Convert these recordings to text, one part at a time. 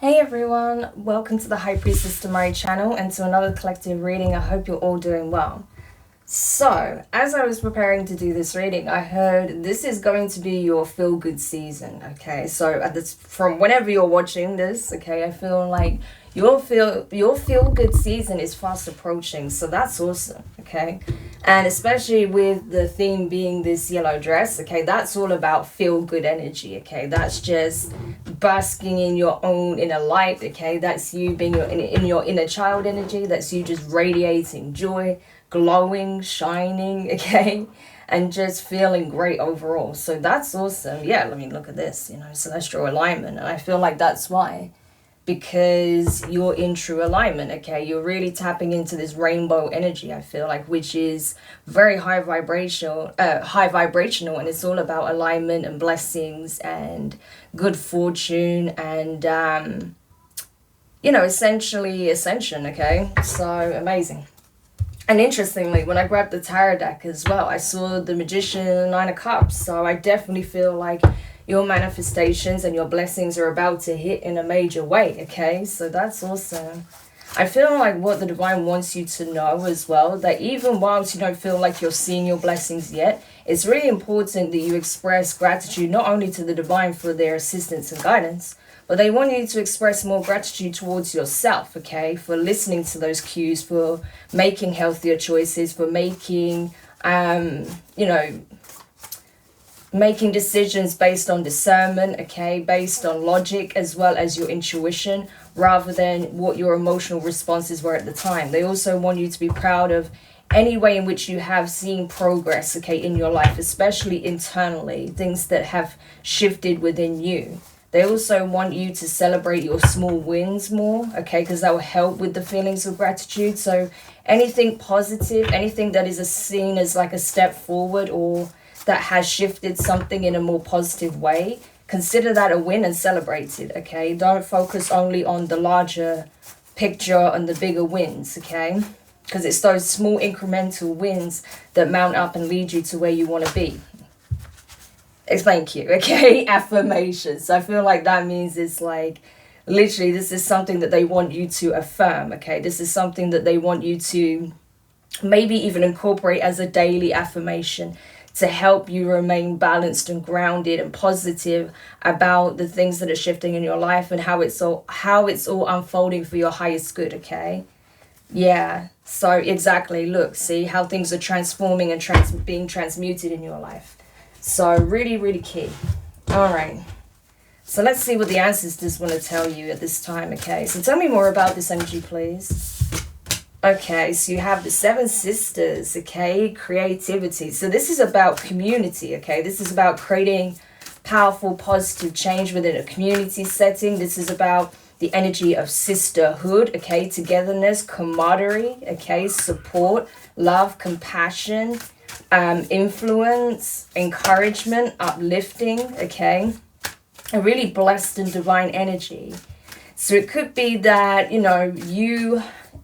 Hey everyone, welcome to the High Priestess Demari channel and to another collective reading. I hope you're all doing well. So, as I was preparing to do this reading, I heard this is going to be your feel-good season, okay? So, from whenever you're watching this, okay, I feel like your feel-good season is fast approaching, so that's awesome, okay? And especially with the theme being this yellow dress, okay, that's all about feel-good energy, okay? That's just basking in your own inner light, okay? That's you being in your inner child energy. That's you just radiating joy, glowing, shining, okay? And just feeling great overall. So that's awesome. Yeah, I mean, look at this, celestial alignment. And I feel like that's why. Because you're in true alignment, okay? You're really tapping into this rainbow energy, I feel like, which is very high vibrational, and it's all about alignment and blessings and good fortune and, essentially ascension, okay? So amazing. And interestingly, when I grabbed the tarot deck as well, I saw the Magician and Nine of Cups. So I definitely feel like your manifestations and your blessings are about to hit in a major way, okay? So that's awesome. I feel like what the divine wants you to know as well, that even whilst you don't feel like you're seeing your blessings yet, it's really important that you express gratitude not only to the divine for their assistance and guidance, but they want you to express more gratitude towards yourself, okay? For listening to those cues, for making healthier choices, for making, making decisions based on discernment, okay? Based on logic as well as your intuition, rather than what your emotional responses were at the time. They also want you to be proud of any way in which you have seen progress, okay, in your life, especially internally, things that have shifted within you. They also want you to celebrate your small wins more, okay, because that will help with the feelings of gratitude. So anything positive, anything that is seen as like a step forward or that has shifted something in a more positive way, consider that a win and celebrate it, okay? Don't focus only on the larger picture and the bigger wins, okay? Because it's those small incremental wins that mount up and lead you to where you want to be. Thank you, okay? Affirmations. So I feel like that means it's like, literally, this is something that they want you to affirm, okay? This is something that they want you to maybe even incorporate as a daily affirmation to help you remain balanced and grounded and positive about the things that are shifting in your life and how it's all unfolding for your highest good, okay? Yeah, so exactly, look, see how things are transforming and being transmuted in your life. So really, really key. All right. So let's see what the ancestors want to tell you at this time, okay? So tell me more about this energy, please. Okay, so you have the Seven Sisters, okay? Creativity. So this is about community, okay? This is about creating powerful, positive change within a community setting. This is about the energy of sisterhood, okay? Togetherness, camaraderie, okay? Support, love, compassion, influence, encouragement, uplifting, okay? A really blessed and divine energy. So it could be that,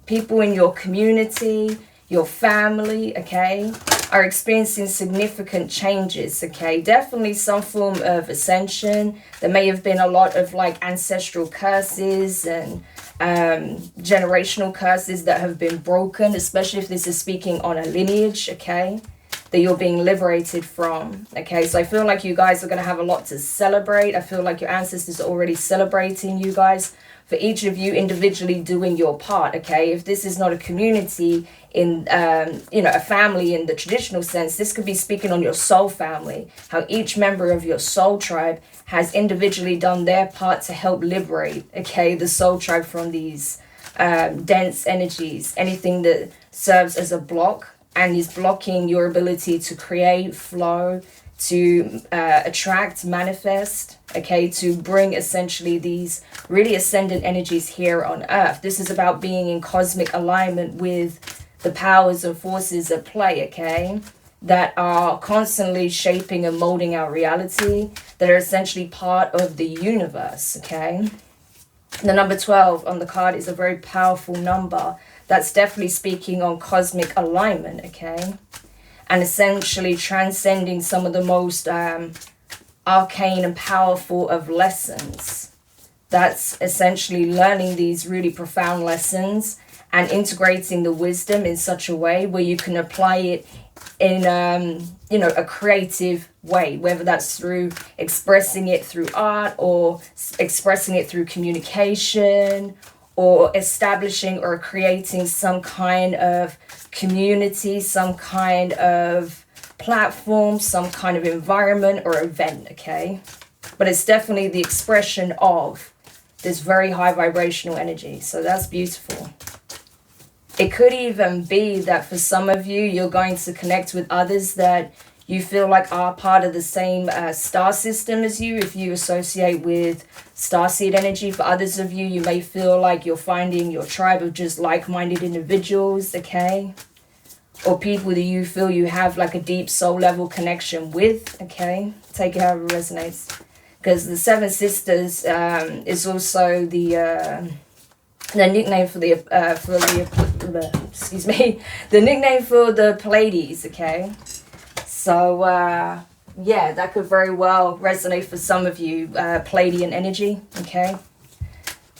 people in your community, your family, okay, are experiencing significant changes, okay? Definitely some form of ascension. There may have been a lot of like ancestral curses and generational curses that have been broken, especially if this is speaking on a lineage, okay, that you're being liberated from, okay? So I feel like you guys are going to have a lot to celebrate. I feel like your ancestors are already celebrating you guys, for each of you individually doing your part, okay? If this is not a community in, a family in the traditional sense, this could be speaking on your soul family, how each member of your soul tribe has individually done their part to help liberate, okay, the soul tribe from these dense energies, anything that serves as a block and is blocking your ability to create, flow, to attract, manifest, okay, to bring essentially these really ascendant energies here on earth. This is about being in cosmic alignment with the powers and forces at play, okay, that are constantly shaping and molding our reality, that are essentially part of the universe, okay? The number 12 on the card is a very powerful number that's definitely speaking on cosmic alignment, okay? And essentially transcending some of the most arcane and powerful of lessons that's essentially learning these really profound lessons and integrating the wisdom in such a way where you can apply it in a creative way, whether that's through expressing it through art or expressing it through communication or establishing or creating some kind of community, some kind of platform, some kind of environment or event, okay? But it's definitely the expression of this very high vibrational energy. So that's beautiful. It could even be that for some of you, you're going to connect with others that you feel like are part of the same star system as you, if you associate with starseed energy. For others of you, you may feel like you're finding your tribe of just like-minded individuals, okay? Or people that you feel you have like a deep soul level connection with, okay? Take it however it resonates. Because the Seven Sisters is also the nickname for the the nickname for the Pleiades, okay? So yeah, that could very well resonate for some of you, Pleiadian energy, okay?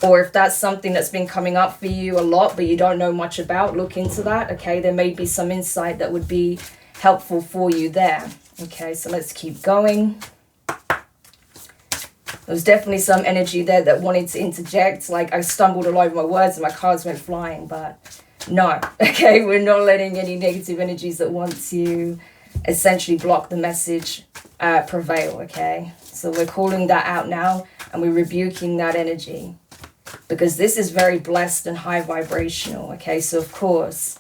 Or if that's something that's been coming up for you a lot but you don't know much about, look into that, okay? There may be some insight that would be helpful for you there. Okay, so let's keep going. There was definitely some energy there that wanted to interject. Like I stumbled all over my words and my cards went flying, but no. Okay, we're not letting any negative energies that want to essentially block the message prevail, okay? So we're calling that out now and we're rebuking that energy because this is very blessed and high vibrational, okay? So of course,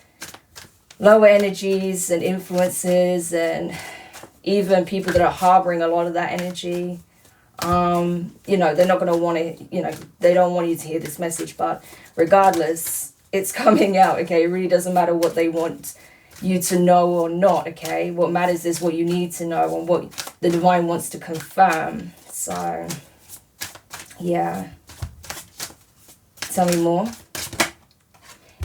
lower energies and influences and even people that are harboring a lot of that energy, you know, they're not going to want to, you know, they don't want you to hear this message, but regardless, it's coming out, okay? It really doesn't matter what they want you to know or not, okay? What matters is what you need to know and what the divine wants to confirm. So, yeah. Tell me more.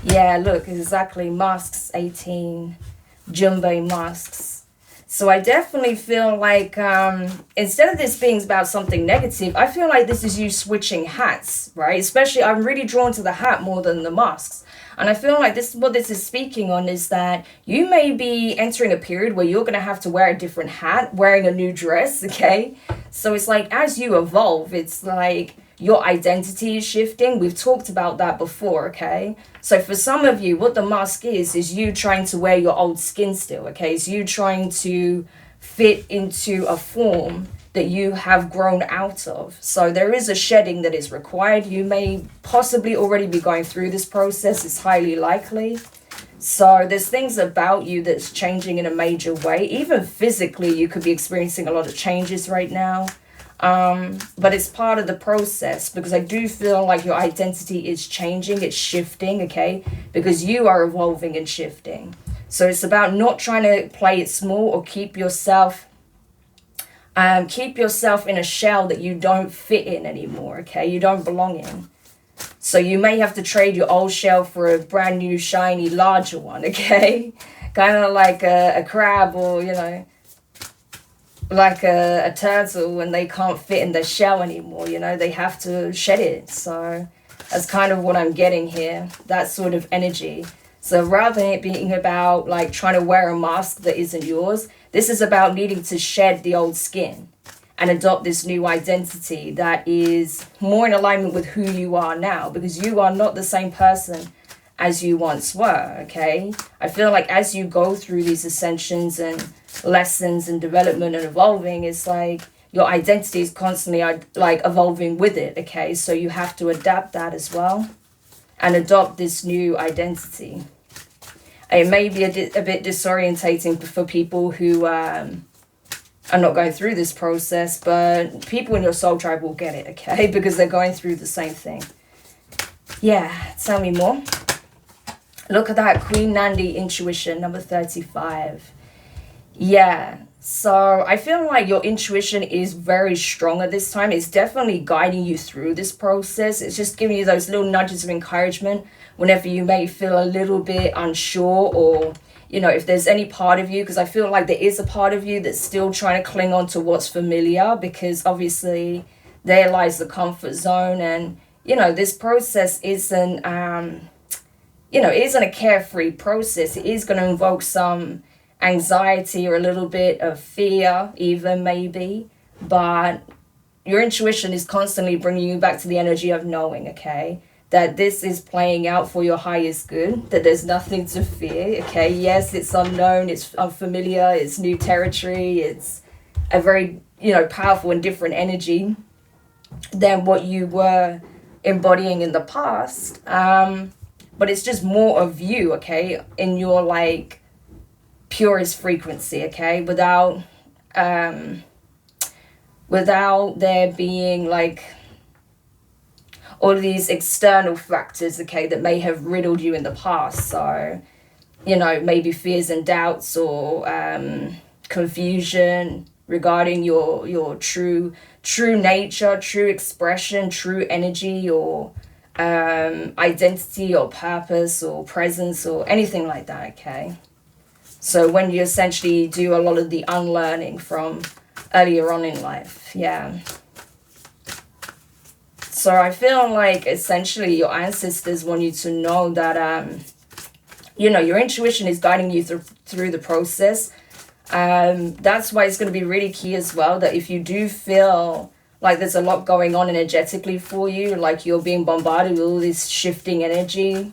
Yeah, look, exactly. Masks 18. Jumbo masks. So I definitely feel like instead of this being about something negative, I feel like this is you switching hats, right? Especially I'm really drawn to the hat more than the masks. And I feel like what this is speaking on is that you may be entering a period where you're going to have to wear a different hat, wearing a new dress, okay? So it's like as you evolve, it's like your identity is shifting. We've talked about that before, okay? So for some of you, what the mask is you trying to wear your old skin still, okay? It's you trying to fit into a form that you have grown out of. So there is a shedding that is required. You may possibly already be going through this process. It's highly likely. So there's things about you that's changing in a major way. Even physically, you could be experiencing a lot of changes right now. But it's part of the process because I do feel like your identity is changing, it's shifting, okay? Because you are evolving and shifting. So it's about not trying to play it small or keep yourself in a shell that you don't fit in anymore, okay? You don't belong in. So you may have to trade your old shell for a brand new, shiny, larger one, okay? Kind of like a crab or, you know, like a turtle when they can't fit in their shell anymore, you know, they have to shed it. So that's kind of what I'm getting here, that sort of energy. So rather than it being about like trying to wear a mask that isn't yours, this is about needing to shed the old skin and adopt this new identity that is more in alignment with who you are now, because you are not the same person as you once were, okay? I feel like as you go through these ascensions and lessons and development and evolving, it's like your identity is constantly like evolving with it, okay? So you have to adapt that as well and adopt this new identity. It may be a bit disorientating for people who are not going through this process, but people in your soul tribe will get it, okay? Because they're going through the same thing. Yeah, tell me more. Look at that Queen Nandi intuition, number 35. Yeah, so I feel like your intuition is very strong at this time. It's definitely guiding you through this process. It's just giving you those little nudges of encouragement whenever you may feel a little bit unsure, or, you know, if there's any part of you, because I feel like there is a part of you that's still trying to cling on to what's familiar, because obviously there lies the comfort zone. And, you know, this process isn't, isn't a carefree process. It is going to invoke some anxiety or a little bit of fear, even maybe. But your intuition is constantly bringing you back to the energy of knowing, okay? That this is playing out for your highest good, that there's nothing to fear, okay? Yes, it's unknown, it's unfamiliar, it's new territory, it's a very, powerful and different energy than what you were embodying in the past. But it's just more of you, okay, in your, like, purest frequency, okay, without there being, like, all of these external factors, okay, that may have riddled you in the past. So, maybe fears and doubts or confusion regarding your true nature, true expression, true energy, or identity or purpose or presence or anything like that, okay? So when you essentially do a lot of the unlearning from earlier on in life, yeah. So I feel like essentially your ancestors want you to know that, your intuition is guiding you through the process. That's why it's going to be really key as well, that if you do feel like there's a lot going on energetically for you, like you're being bombarded with all this shifting energy,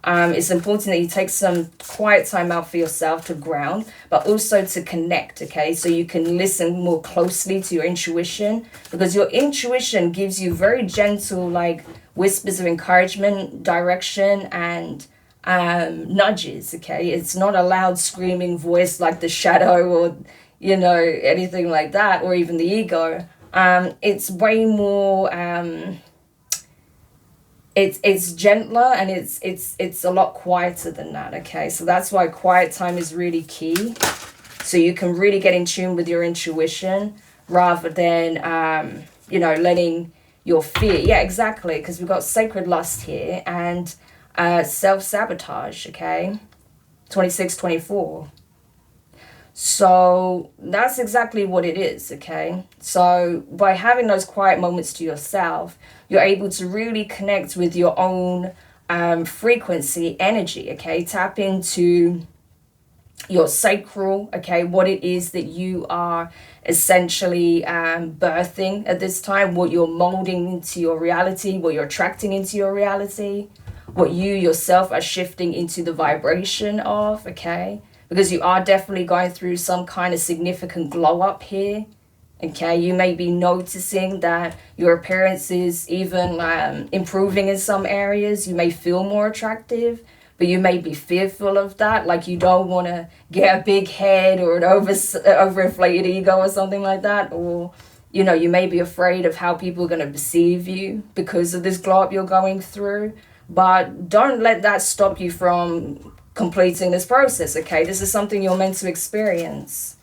it's important that you take some quiet time out for yourself to ground, but also to connect, okay? So you can listen more closely to your intuition, because your intuition gives you very gentle, like, whispers of encouragement, direction, and nudges, okay? It's not a loud screaming voice like the shadow or, anything like that, or even the ego. It's way more, it's gentler, and it's a lot quieter than that, okay? So that's why quiet time is really key. So you can really get in tune with your intuition rather than, letting your fear. Yeah, exactly, because we've got sacred lust here and self-sabotage, okay? 26, 24. So that's exactly what it is, okay? So by having those quiet moments to yourself, you're able to really connect with your own frequency, energy, okay? Tap into your sacral, okay? What it is that you are essentially birthing at this time, what you're molding into your reality, what you're attracting into your reality, what you yourself are shifting into the vibration of, okay? Because you are definitely going through some kind of significant glow up here, okay? You may be noticing that your appearance is even improving in some areas. You may feel more attractive, but you may be fearful of that. Like you don't want to get a big head or an overinflated ego or something like that. Or, you may be afraid of how people are going to perceive you because of this glow up you're going through. But don't let that stop you from completing this process, okay? This is something you're meant to experience.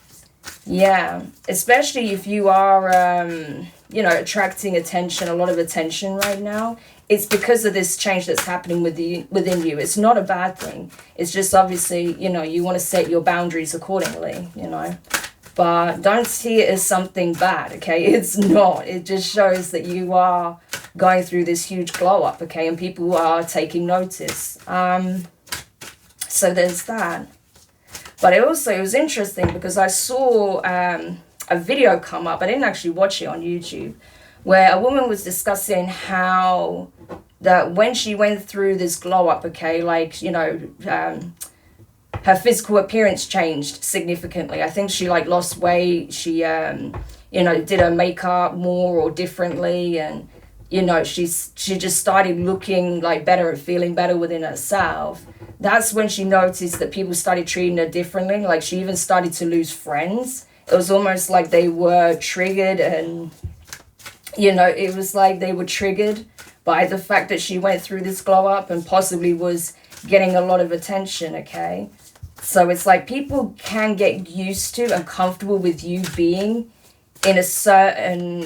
Yeah, especially if you are, attracting attention, a lot of attention right now. It's because of this change that's happening within you. It's not a bad thing. It's just obviously, you want to set your boundaries accordingly, But don't see it as something bad, okay? It's not. It just shows that you are going through this huge glow up, okay? And people are taking notice. So there's that. But it was interesting because I saw a video come up. I didn't actually watch it on YouTube, where a woman was discussing how that when she went through this glow up, okay, like, her physical appearance changed significantly. I think she lost weight. She, did her makeup more or differently. And, she just started looking like better and feeling better within herself. That's when she noticed that people started treating her differently. Like she even started to lose friends. It was almost like they were triggered and, it was like they were triggered by the fact that she went through this glow up and possibly was getting a lot of attention, okay? So it's like people can get used to and comfortable with you being in a certain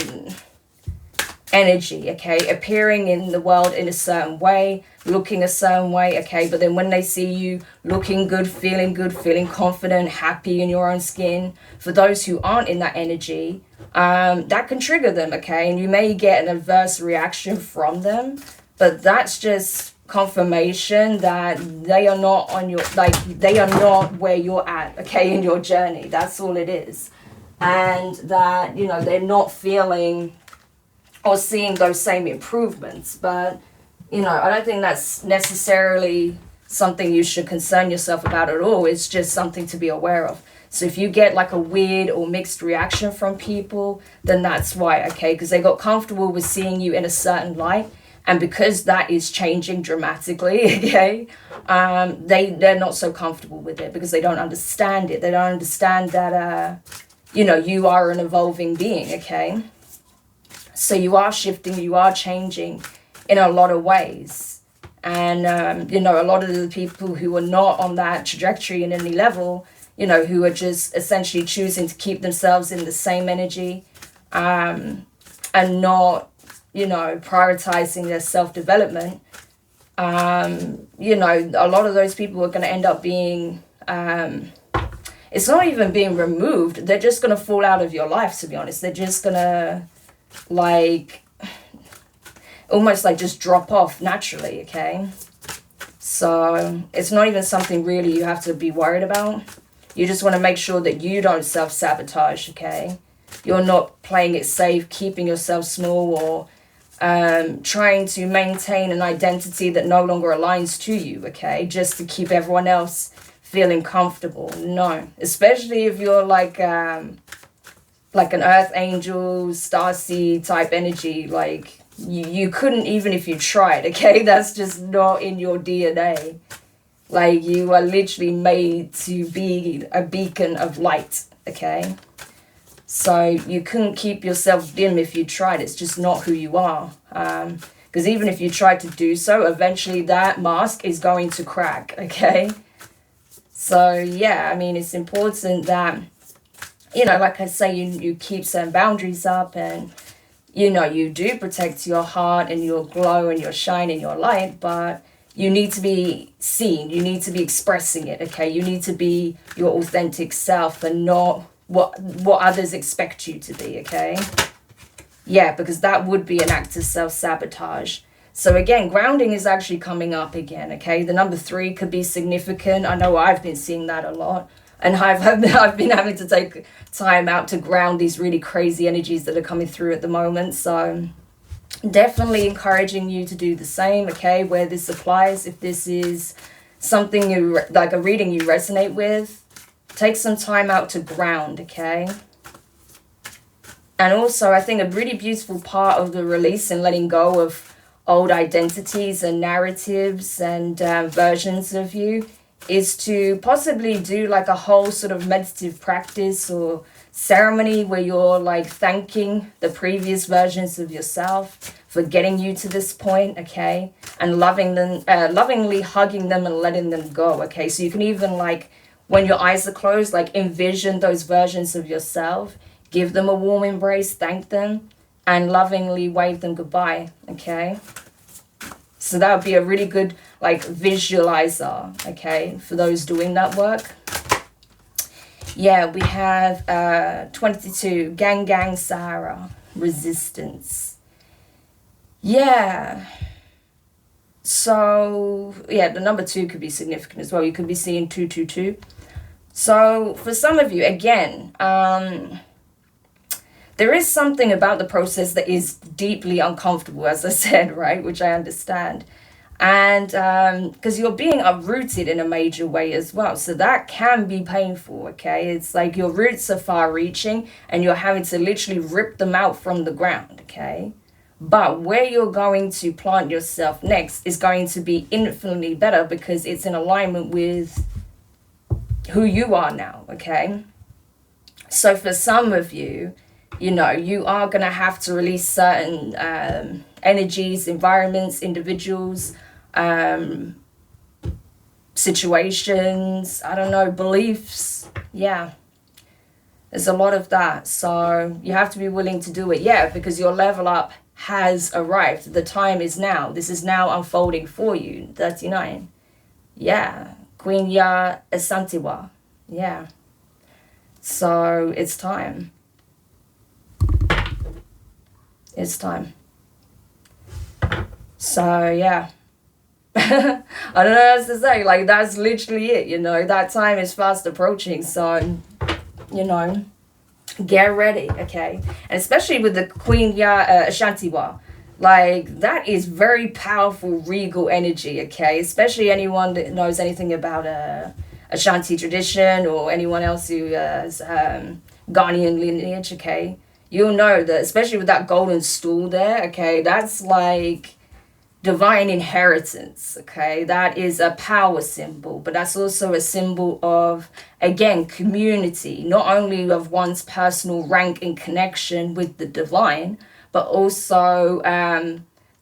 energy, okay, appearing in the world in a certain way, looking a certain way, okay, but then when they see you looking good, feeling confident, happy in your own skin, for those who aren't in that energy, that can trigger them, okay, and you may get an adverse reaction from them, but that's just confirmation that they are not on your, like, they are not where you're at, okay, in your journey. That's all it is. And that, you know, they're not feeling or seeing those same improvements. But, you know, I don't think that's necessarily something you should concern yourself about at all. It's just something to be aware of. So if you get like a weird or mixed reaction from people, then that's why, okay? Because they got comfortable with seeing you in a certain light. And because that is changing dramatically, okay, they're not so comfortable with it because they don't understand it. They don't understand that, you know, you are an evolving being, okay? So you are shifting, you are changing in a lot of ways. And, you know, a lot of the people who are not on that trajectory in any level, you know, who are just essentially choosing to keep themselves in the same energy, and not, you know, prioritizing their self-development, you know, a lot of those people are going to end up being, it's not even being removed. They're just going to fall out of your life, to be honest. They're just going to, like, almost like just drop off naturally, okay? So it's not even something really you have to be worried about. You just want to make sure that you don't self-sabotage, okay? You're not playing it safe, keeping yourself small, or trying to maintain an identity that no longer aligns to you, okay? Just to keep everyone else feeling comfortable. No. Especially if you're like an earth angel, starseed type energy, like you couldn't, even if you tried, okay? That's just not in your DNA. Like, you are literally made to be a beacon of light, okay? So you couldn't keep yourself dim if you tried. It's just not who you are. Because even if you tried to do so, eventually that mask is going to crack, okay? So, yeah, I mean, it's important that, you know, like I say, you keep certain boundaries up, and, you know, you do protect your heart and your glow and your shine and your light, but you need to be seen. You need to be expressing it, okay? You need to be your authentic self and not what others expect you to be, okay? Yeah, because that would be an act of self-sabotage. So again, grounding is actually coming up again, okay? The number 3 could be significant. I know I've been seeing that a lot. And I've been having to take time out to ground these really crazy energies that are coming through at the moment. So definitely encouraging you to do the same, okay? Where this applies, if this is something you, like a reading you resonate with, take some time out to ground, okay? And also, I think a really beautiful part of the release and letting go of old identities and narratives and versions of you is to possibly do like a whole sort of meditative practice or ceremony where you're like thanking the previous versions of yourself for getting you to this point, okay? And lovingly hugging them and letting them go, okay? So you can even, like, when your eyes are closed, like, envision those versions of yourself, give them a warm embrace, thank them, and lovingly wave them goodbye, okay? So that would be a really good, like, visualizer, okay, for those doing that work. Yeah, we have 22, Gang Sahara, resistance. Yeah. So, yeah, the number 2 could be significant as well. You could be seeing 222. So, for some of you, again, there is something about the process that is deeply uncomfortable, as I said, right? Which I understand. And because you're being uprooted in a major way as well. So that can be painful, okay? It's like your roots are far reaching and you're having to literally rip them out from the ground, okay? But where you're going to plant yourself next is going to be infinitely better because it's in alignment with who you are now, okay? So for some of you, you know, you are going to have to release certain energies, environments, individuals, situations, I don't know, beliefs. Yeah, there's a lot of that. So you have to be willing to do it. Yeah, because your level up has arrived. The time is now. This is now unfolding for you. 39. Yeah. Queen Ya Esantiwa. Yeah. So it's time. It's time. So yeah. I don't know what else to say. Like, that's literally it, you know. That time is fast approaching. So, you know, get ready, okay? And especially with the Queen Ya Ashantiwa. Like, that is very powerful regal energy, okay? Especially anyone that knows anything about Ashanti tradition, or anyone else who has Ghanaian lineage, okay? You'll know that, especially with that golden stool there, okay? That's like divine inheritance, okay? That is a power symbol, but that's also a symbol of, again, community, not only of one's personal rank and connection with the divine, but also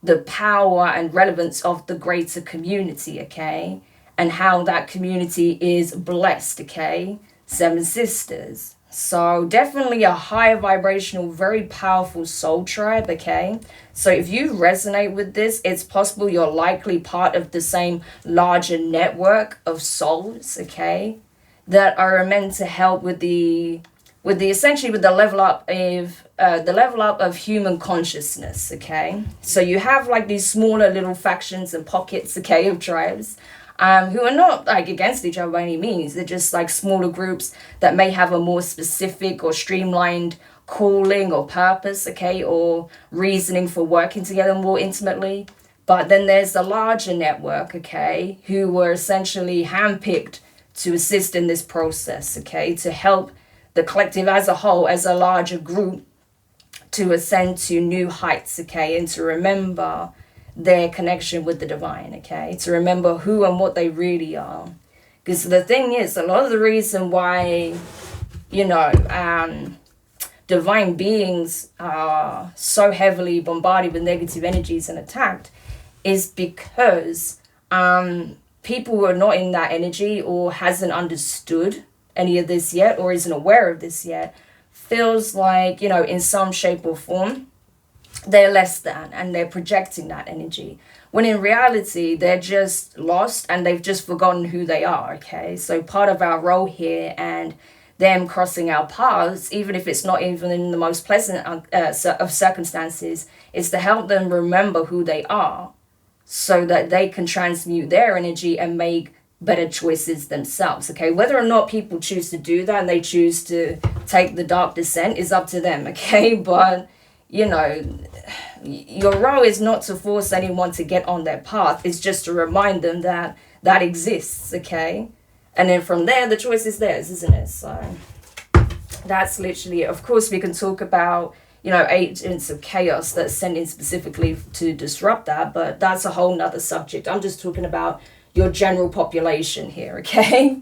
the power and relevance of the greater community, okay? And how that community is blessed, okay? Seven sisters. So definitely a higher vibrational, very powerful soul tribe, okay? So if you resonate with this, it's possible you're likely part of the same larger network of souls, okay? That are meant to help with the essentially with the level up of human consciousness, okay? So you have like these smaller little factions and pockets, okay, of tribes, who are not like against each other by any means. They're just like smaller groups that may have a more specific or streamlined calling or purpose, okay, or reasoning for working together more intimately. But then there's the larger network, okay, who were essentially handpicked to assist in this process, okay, to help the collective as a whole, as a larger group, to ascend to new heights, okay, and to remember their connection with the divine, okay, to remember who and what they really are. Because the thing is, a lot of the reason why, you know, divine beings are so heavily bombarded with negative energies and attacked is because people who are not in that energy or hasn't understood any of this yet or isn't aware of this yet feels like, you know, in some shape or form they're less than, and they're projecting that energy, when in reality they're just lost and they've just forgotten who they are, okay? So part of our role here, and them crossing our paths, even if it's not even in the most pleasant of circumstances, is to help them remember who they are so that they can transmute their energy and make better choices themselves, okay? Whether or not people choose to do that and they choose to take the dark descent is up to them, okay? But, you know, your role is not to force anyone to get on their path. It's just to remind them that that exists, okay? And then from there, the choice is theirs, isn't it? So that's literally it. Of course, we can talk about, you know, agents of chaos that are sent in specifically to disrupt that, but that's a whole nother subject. I'm just talking about your general population here, okay?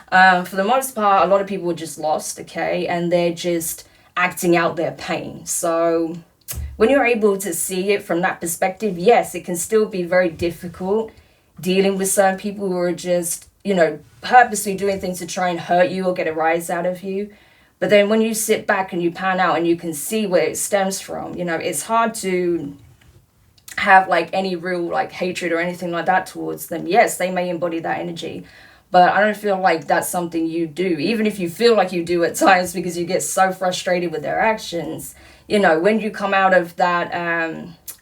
For the most part, a lot of people are just lost, okay? And they're just acting out their pain. So when you're able to see it from that perspective, yes, it can still be very difficult dealing with certain people who are just, you know, purposely doing things to try and hurt you or get a rise out of you. But then when you sit back and you pan out and you can see where it stems from, you know, it's hard to have like any real like hatred or anything like that towards them. Yes, they may embody that energy, but I don't feel like that's something you do, even if you feel like you do at times, because you get so frustrated with their actions. You know, when you come out of that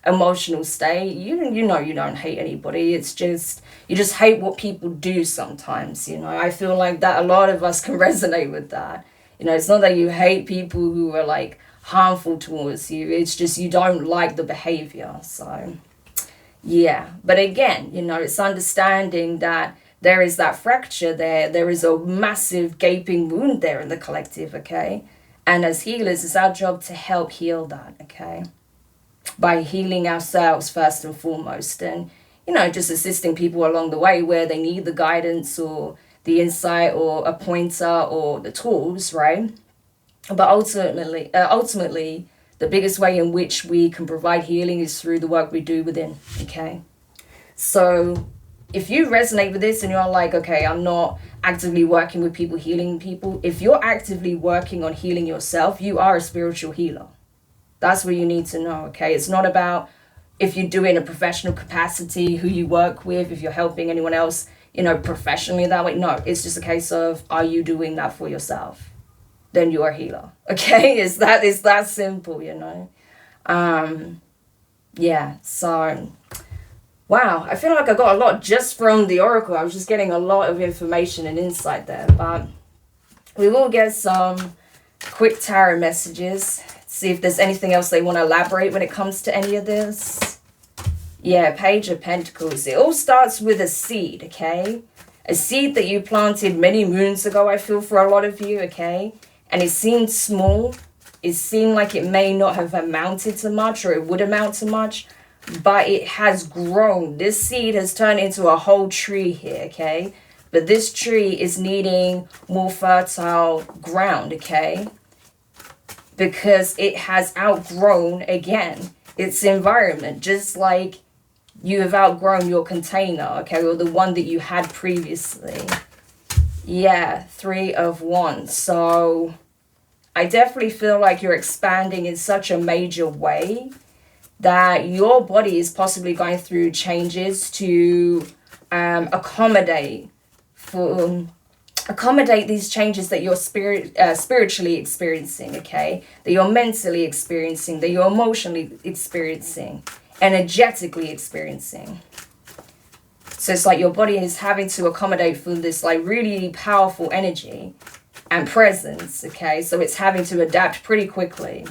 emotional state, you know you don't hate anybody. It's just, you just hate what people do sometimes, you know. I feel like that a lot of us can resonate with that. You know, it's not that you hate people who are like harmful towards you. It's just you don't like the behavior. So, yeah. But again, you know, it's understanding that there is that fracture there. There is a massive gaping wound there in the collective, okay? And as healers, it's our job to help heal that, okay? By healing ourselves first and foremost, and, you know, just assisting people along the way where they need the guidance or the insight or a pointer or the tools, right? But ultimately, the biggest way in which we can provide healing is through the work we do within, okay? So if you resonate with this and you're like, okay, I'm not actively working with people, healing people, if you're actively working on healing yourself, you are a spiritual healer. That's what you need to know, okay? It's not about if you do it in a professional capacity, who you work with, if you're helping anyone else, professionally that way. No, it's just a case of, are you doing that for yourself? Then you're a healer, okay? It's that simple, Yeah, so, wow, I feel like I got a lot just from the oracle. I was just getting a lot of information and insight there, but we will get some quick tarot messages. See if there's anything else they want to elaborate when it comes to any of this. Yeah, Page of Pentacles. It all starts with a seed, okay? A seed that you planted many moons ago, I feel, for a lot of you, okay? And it seemed small. It seemed like it may not have amounted to much, or it would amount to much, but it has grown. This seed has turned into a whole tree here, okay? But this tree is needing more fertile ground, okay? Because it has outgrown, again, its environment, just like you have outgrown your container, okay, or the one that you had previously. Yeah, 3 of Wands. So I definitely feel like you're expanding in such a major way that your body is possibly going through changes to accommodate these changes that you're spiritually experiencing, okay? That you're mentally experiencing, that you're emotionally experiencing, energetically experiencing. So it's like your body is having to accommodate for this like really powerful energy and presence, okay? So it's having to adapt pretty quickly.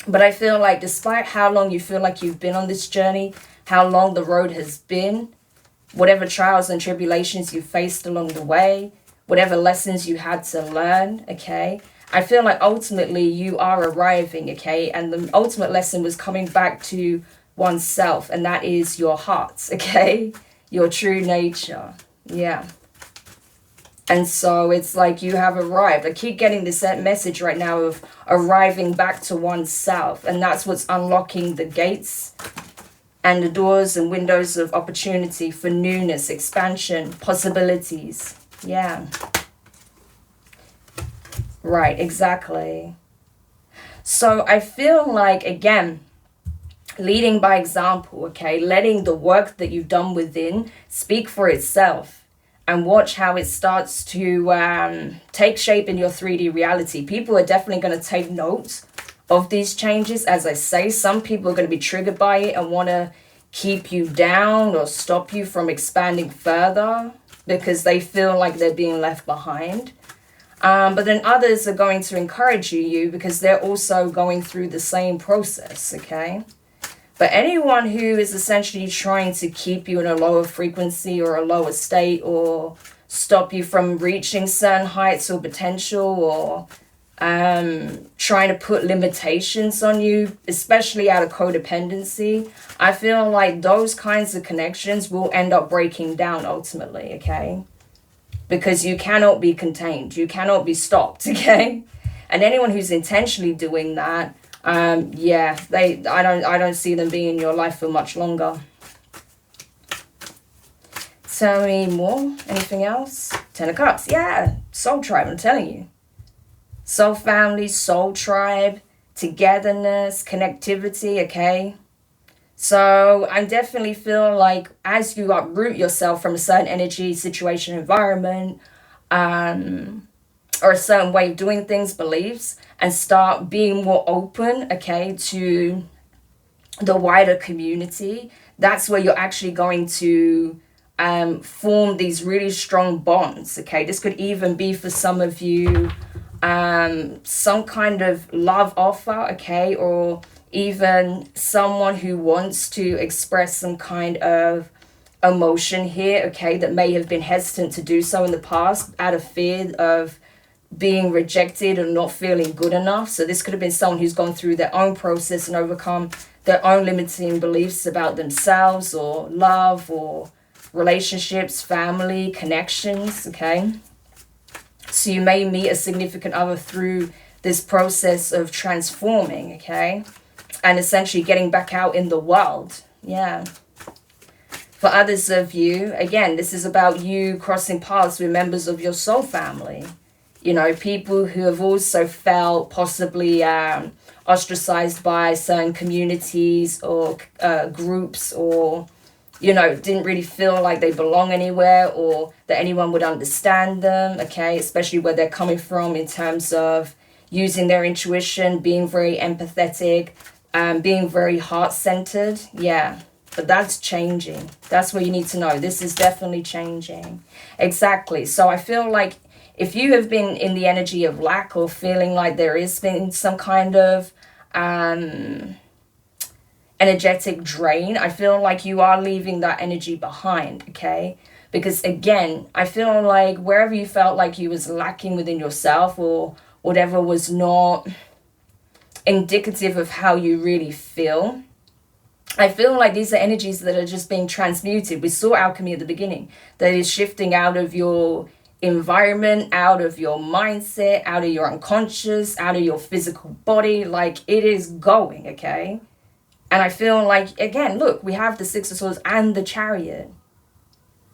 But I feel like despite how long you feel like you've been on this journey, how long the road has been, whatever trials and tribulations you faced along the way, whatever lessons you had to learn, okay? I feel like ultimately you are arriving, okay? And the ultimate lesson was coming back to oneself, and that is your heart, okay? Your true nature, yeah. And so it's like you have arrived. I keep getting this message right now of arriving back to oneself, and that's what's unlocking the gates and the doors and windows of opportunity for newness, expansion, possibilities. Yeah. Right, exactly. So I feel like, again, leading by example, okay? Letting the work that you've done within speak for itself, and watch how it starts to take shape in your 3D reality. People are definitely going to take note of these changes. As I say, some people are going to be triggered by it and want to keep you down or stop you from expanding further because they feel like they're being left behind. But then others are going to encourage you because they're also going through the same process, okay? But anyone who is essentially trying to keep you in a lower frequency or a lower state, or stop you from reaching certain heights or potential, or trying to put limitations on you, especially out of codependency, I feel like those kinds of connections will end up breaking down ultimately, okay? Because you cannot be contained. You cannot be stopped, okay? And anyone who's intentionally doing that, yeah, I don't see them being in your life for much longer. Tell me more. Anything else? 10 of Cups. Yeah, soul tribe, I'm telling you. Soul family, soul tribe, togetherness, connectivity, okay? So I definitely feel like as you uproot yourself from a certain energy, situation, environment, or a certain way of doing things, beliefs, and start being more open, okay, to the wider community, that's where you're actually going to form these really strong bonds, okay? This could even be for some of you some kind of love offer, okay, or even someone who wants to express some kind of emotion here, okay, that may have been hesitant to do so in the past out of fear of being rejected or not feeling good enough. So this could have been someone who's gone through their own process and overcome their own limiting beliefs about themselves or love or relationships, family, connections, okay? So you may meet a significant other through this process of transforming, okay? And essentially getting back out in the world, yeah. For others of you, again, this is about you crossing paths with members of your soul family. You know, people who have also felt possibly ostracized by certain communities or groups, or, you know, didn't really feel like they belong anywhere or that anyone would understand them, okay? Especially where they're coming from in terms of using their intuition, being very empathetic, being very heart-centered. Yeah, but that's changing. That's what you need to know. This is definitely changing. Exactly. So I feel like if you have been in the energy of lack or feeling like there is been some kind of energetic drain, I feel like you are leaving that energy behind, okay? Because again, I feel like wherever you felt like you was lacking within yourself or whatever was not indicative of how you really feel, I feel like these are energies that are just being transmuted. We saw alchemy at the beginning, that is shifting out of your environment, out of your mindset, out of your unconscious, out of your physical body. Like, it is going, okay? And I feel like, again, look, we have the Six of Swords and the Chariot.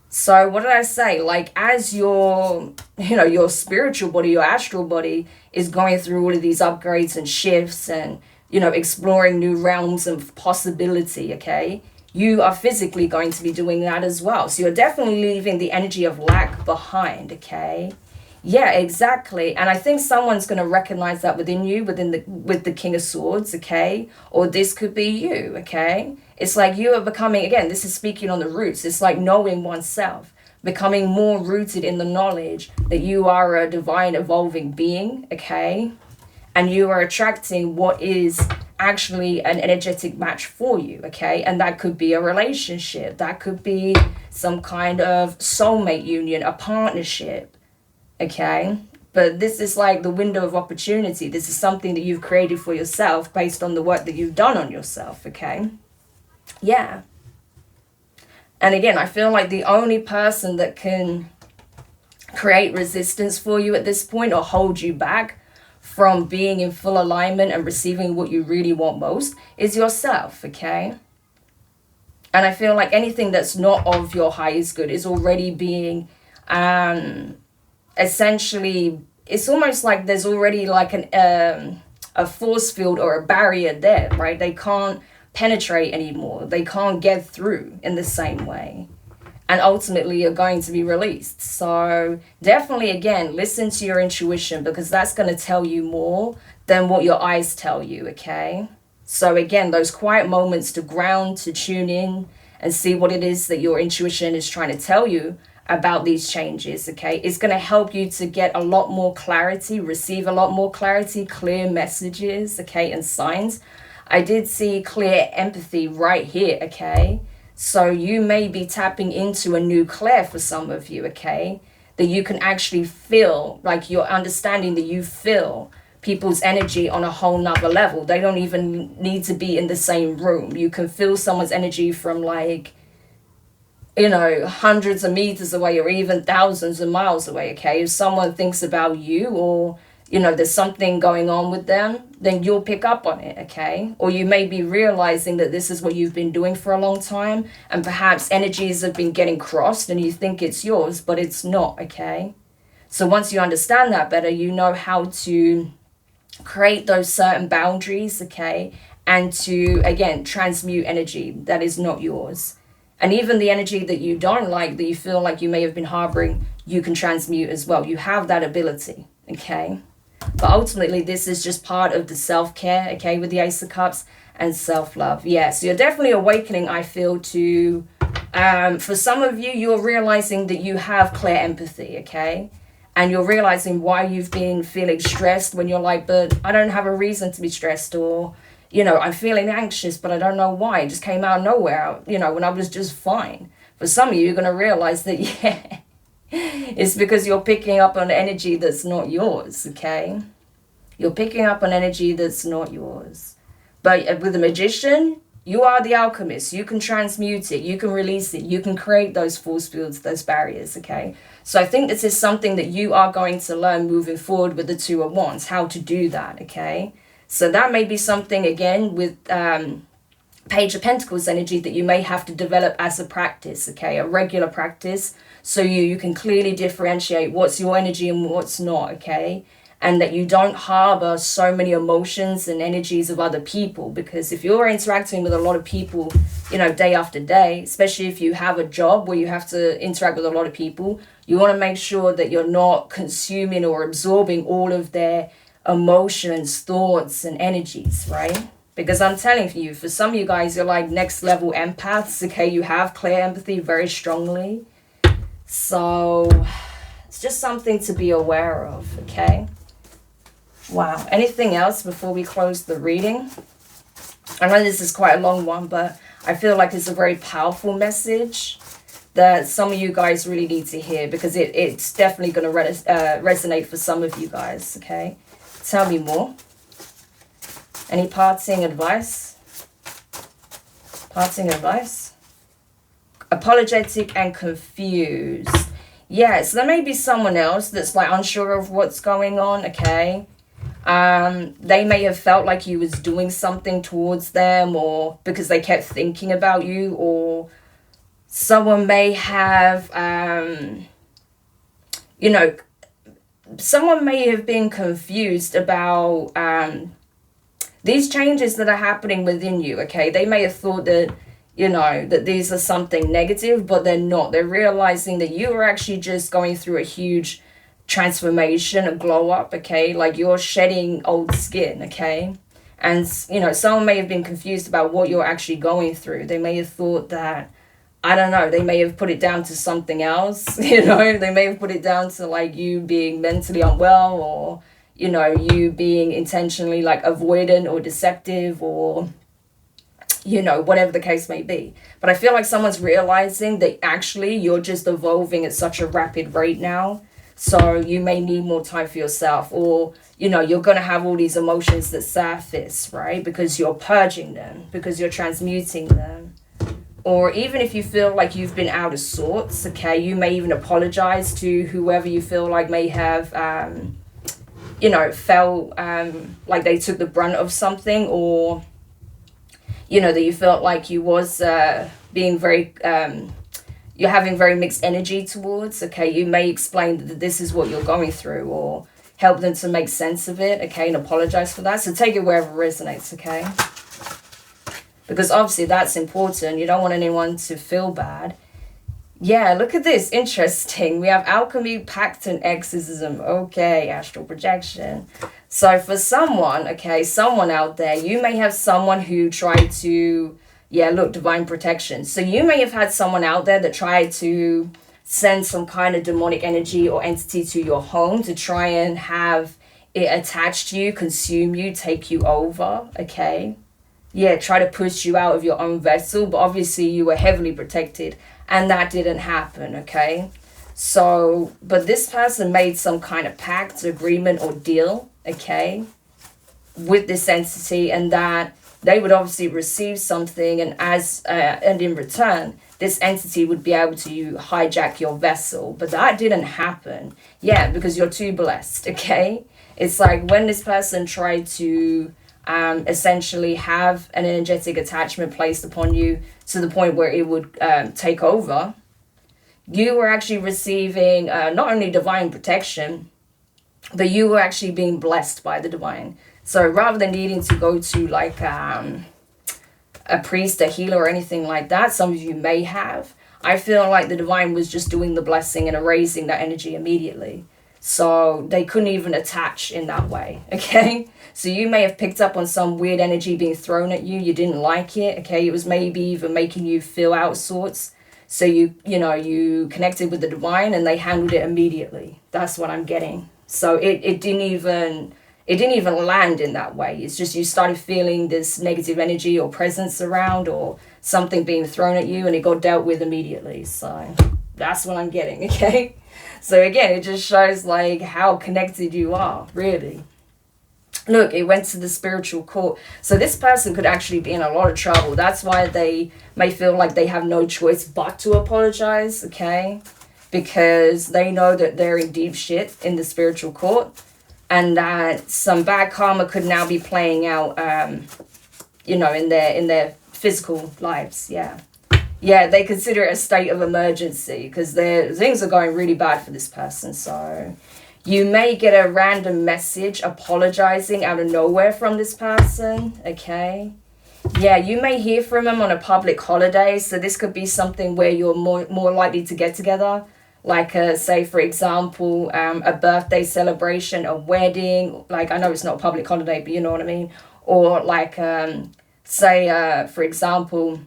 So what did I say? Like, as your, you know, your spiritual body, your astral body is going through all of these upgrades and shifts and, you know, exploring new realms of possibility, okay? You are physically going to be doing that as well. So you're definitely leaving the energy of lack behind, okay? Yeah, exactly. And I think someone's going to recognize that within you, with the King of Swords, okay? Or this could be you, okay? It's like you are becoming, again, this is speaking on the roots. It's like knowing oneself, becoming more rooted in the knowledge that you are a divine evolving being, okay? And you are attracting what is actually an energetic match for you, okay? And that could be a relationship. That could be some kind of soulmate union, a partnership, okay? But this is like the window of opportunity. This is something that you've created for yourself based on the work that you've done on yourself, okay? Yeah. And again, I feel like the only person that can create resistance for you at this point or hold you back from being in full alignment and receiving what you really want most is yourself, okay? And I feel like anything that's not of your highest good is already being essentially, it's almost like there's already like a force field or a barrier there, right? They can't penetrate anymore. They can't get through in the same way. And ultimately you're going to be released. So definitely, again, listen to your intuition, because that's going to tell you more than what your eyes tell you, okay? So again, those quiet moments to ground, to tune in and see what it is that your intuition is trying to tell you about these changes, okay? It's going to help you to get a lot more clarity, receive a lot more clarity, clear messages, okay, and signs. I did see clear empathy right here, okay? So you may be tapping into a new Claire for some of you, okay? That you can actually feel, like you're understanding that you feel people's energy on a whole nother level. They don't even need to be in the same room. You can feel someone's energy from, like, you know, hundreds of meters away or even thousands of miles away, okay? If someone thinks about you, or, you know, there's something going on with them, then you'll pick up on it, okay? Or you may be realizing that this is what you've been doing for a long time, and perhaps energies have been getting crossed and you think it's yours, but it's not, okay? So once you understand that better, you know how to create those certain boundaries, okay? And to, again, transmute energy that is not yours. And even the energy that you don't like, that you feel like you may have been harboring, you can transmute as well. You have that ability, okay? But ultimately, this is just part of the self-care, okay, with the Ace of Cups, and self-love. Yeah, so you're definitely awakening, I feel, to, for some of you, you're realizing that you have clear empathy, okay? And you're realizing why you've been feeling stressed when you're like, but I don't have a reason to be stressed, or, you know, I'm feeling anxious, but I don't know why. It just came out of nowhere, you know, when I was just fine. For some of you, you're going to realize that, yeah, it's because you're picking up on energy that's not yours, okay? You're picking up on energy that's not yours. But with the Magician, you are the alchemist. You can transmute it. You can release it. You can create those force fields, those barriers, okay? So I think this is something that you are going to learn moving forward with the Two of Wands, how to do that, okay? So that may be something, again, with Page of Pentacles energy that you may have to develop as a practice, okay, a regular practice, so you can clearly differentiate what's your energy and what's not, okay, and that you don't harbor so many emotions and energies of other people. Because if you're interacting with a lot of people, you know, day after day, especially if you have a job where you have to interact with a lot of people, you want to make sure that you're not consuming or absorbing all of their emotions, thoughts, and energies, right? Because I'm telling you, for some of you guys, you're like next level empaths, okay? You have clear empathy very strongly. So it's just something to be aware of, okay? Wow. Anything else before we close the reading? I know this is quite a long one, but I feel like it's a very powerful message that some of you guys really need to hear, because it's definitely going to resonate for some of you guys, okay? Tell me more. Any parting advice? Parting advice? Apologetic and confused. Yeah, so there may be someone else that's like unsure of what's going on, okay? They may have felt like you was doing something towards them, or because they kept thinking about you, or someone may have, you know, someone may have been confused about these changes that are happening within you, okay? They may have thought that, you know, that these are something negative, but they're not. They're realizing that you are actually just going through a huge transformation, a glow up, okay? Like you're shedding old skin, okay? And, you know, someone may have been confused about what you're actually going through. They may have thought that, I don't know, they may have put it down to something else, you know? They may have put it down to like you being mentally unwell, or, you know, you being intentionally like avoidant or deceptive, or, you know, whatever the case may be. But I feel like someone's realizing that actually you're just evolving at such a rapid rate now. So you may need more time for yourself, or, you know, you're going to have all these emotions that surface, right? Because you're purging them, because you're transmuting them. Or even if you feel like you've been out of sorts, okay, you may even apologize to whoever you feel like may have, you know, felt like they took the brunt of something, or, you know, that you felt like you was being very, you're having very mixed energy towards, okay? You may explain that this is what you're going through, or help them to make sense of it, okay, and apologize for that. So take it wherever it resonates, okay? Because obviously that's important. You don't want anyone to feel bad. Yeah, look at this. Interesting. We have alchemy, pact, and exorcism. Okay, astral projection. So for someone, okay, someone out there, you may have someone who tried to, yeah, look, divine protection. So you may have had someone out there that tried to send some kind of demonic energy or entity to your home to try and have it attach to you, consume you, take you over, okay? Yeah, try to push you out of your own vessel, but obviously you were heavily protected, and that didn't happen, okay? So, but this person made some kind of pact, agreement, or deal, okay, with this entity, and that they would obviously receive something, and and in return, this entity would be able to hijack your vessel. But that didn't happen. Yeah, because you're too blessed, okay? It's like when this person tried to essentially have an energetic attachment placed upon you to the point where it would take over, you were actually receiving not only divine protection, but you were actually being blessed by the divine. So rather than needing to go to like a priest, a healer, or anything like that, some of you may have, I feel like the divine was just doing the blessing and erasing that energy immediately. So they couldn't even attach in that way, okay? So you may have picked up on some weird energy being thrown at you. You didn't like it, okay? It was maybe even making you feel out of sorts. So you connected with the divine, and they handled it immediately. That's what I'm getting. So it didn't even land in that way. It's just you started feeling this negative energy or presence around, or something being thrown at you, and it got dealt with immediately. So that's what I'm getting, okay? So again, it just shows like how connected you are, really. Look, it went to the spiritual court. So this person could actually be in a lot of trouble. That's why they may feel like they have no choice but to apologize, okay? Because they know that they're in deep shit in the spiritual court, and that some bad karma could now be playing out, in their physical lives. Yeah, they consider it a state of emergency because things are going really bad for this person. So you may get a random message apologizing out of nowhere from this person, okay? Yeah, you may hear from them on a public holiday. So this could be something where you're more likely to get together. Like, say, for example, a birthday celebration, a wedding. Like, I know it's not a public holiday, but you know what I mean? Or like, say, for example,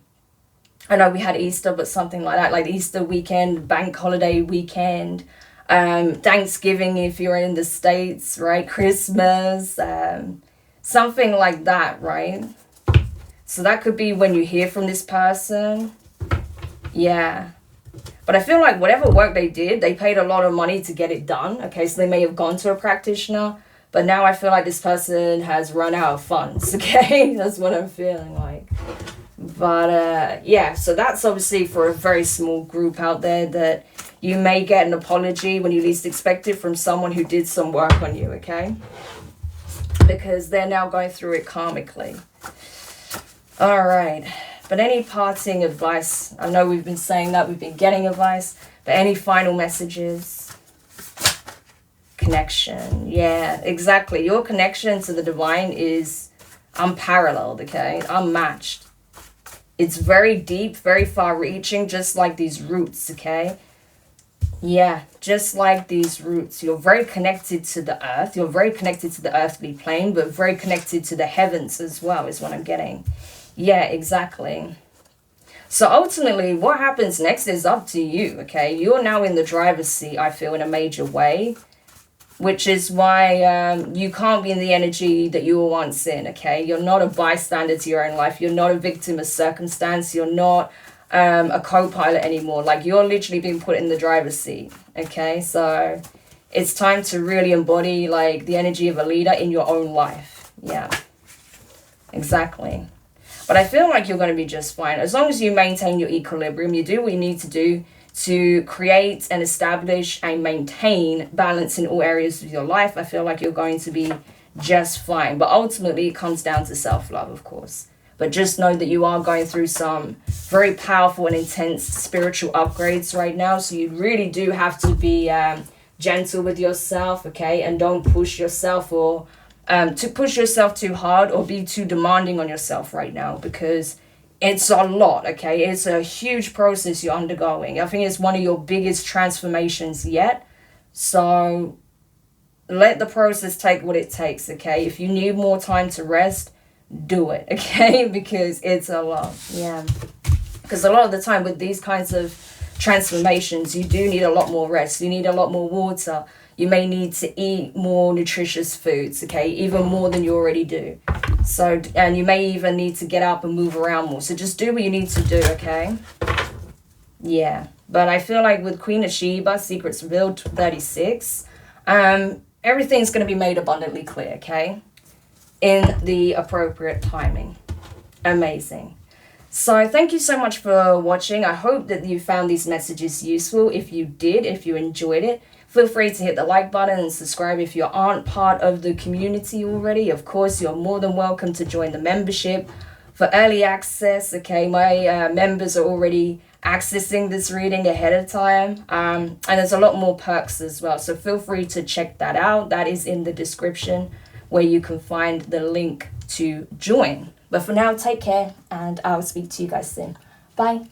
I know we had Easter, but something like that, like Easter weekend, bank holiday weekend, Thanksgiving if you're in the States, right? Christmas, something like that, right? So that could be when you hear from this person. Yeah. But I feel like whatever work they did, they paid a lot of money to get it done. Okay, so they may have gone to a practitioner, but now I feel like this person has run out of funds. Okay, that's what I'm feeling like. But yeah, so that's obviously for a very small group out there that you may get an apology when you least expect it from someone who did some work on you, okay? Because they're now going through it karmically. All right. But any parting advice? I know we've been saying that, we've been getting advice, but any final messages? Connection. Yeah, exactly. Your connection to the divine is unparalleled, okay? Unmatched. It's very deep, very far-reaching, just like these roots, okay? Yeah, just like these roots. You're very connected to the earth. You're very connected to the earthly plane, but very connected to the heavens as well is what I'm getting. Yeah, exactly. So ultimately, what happens next is up to you, okay? You're now in the driver's seat, I feel, in a major way, which is why you can't be in the energy that you were once in, okay? You're not a bystander to your own life. You're not a victim of circumstance. You're not a co-pilot anymore. Like, you're literally being put in the driver's seat, okay? So it's time to really embody, like, the energy of a leader in your own life. Yeah, exactly. But I feel like you're going to be just fine. As long as you maintain your equilibrium, you do what you need to do to create and establish and maintain balance in all areas of your life. I feel like you're going to be just fine. But ultimately, it comes down to self-love, of course. But just know that you are going through some very powerful and intense spiritual upgrades right now. So you really do have to be gentle with yourself, okay? And don't push yourself or to push yourself too hard or be too demanding on yourself right now, because it's a lot, okay? It's a huge process you're undergoing. I think it's one of your biggest transformations yet. So let the process take what it takes, okay? If you need more time to rest, do it, okay? Because it's a lot, yeah. Because a lot of the time with these kinds of transformations, you do need a lot more rest. You need a lot more water. You may need to eat more nutritious foods, okay? Even more than you already do. So, and you may even need to get up and move around more. So just do what you need to do, okay? Yeah. But I feel like with Queen of Sheba, Secrets Revealed 36, everything's going to be made abundantly clear, okay? In the appropriate timing. Amazing. So thank you so much for watching. I hope that you found these messages useful. If you did, if you enjoyed it, feel free to hit the like button and subscribe if you aren't part of the community already. Of course, you're more than welcome to join the membership for early access. Okay, my members are already accessing this reading ahead of time. And there's a lot more perks as well. So feel free to check that out. That is in the description where you can find the link to join. But for now, take care and I'll speak to you guys soon. Bye.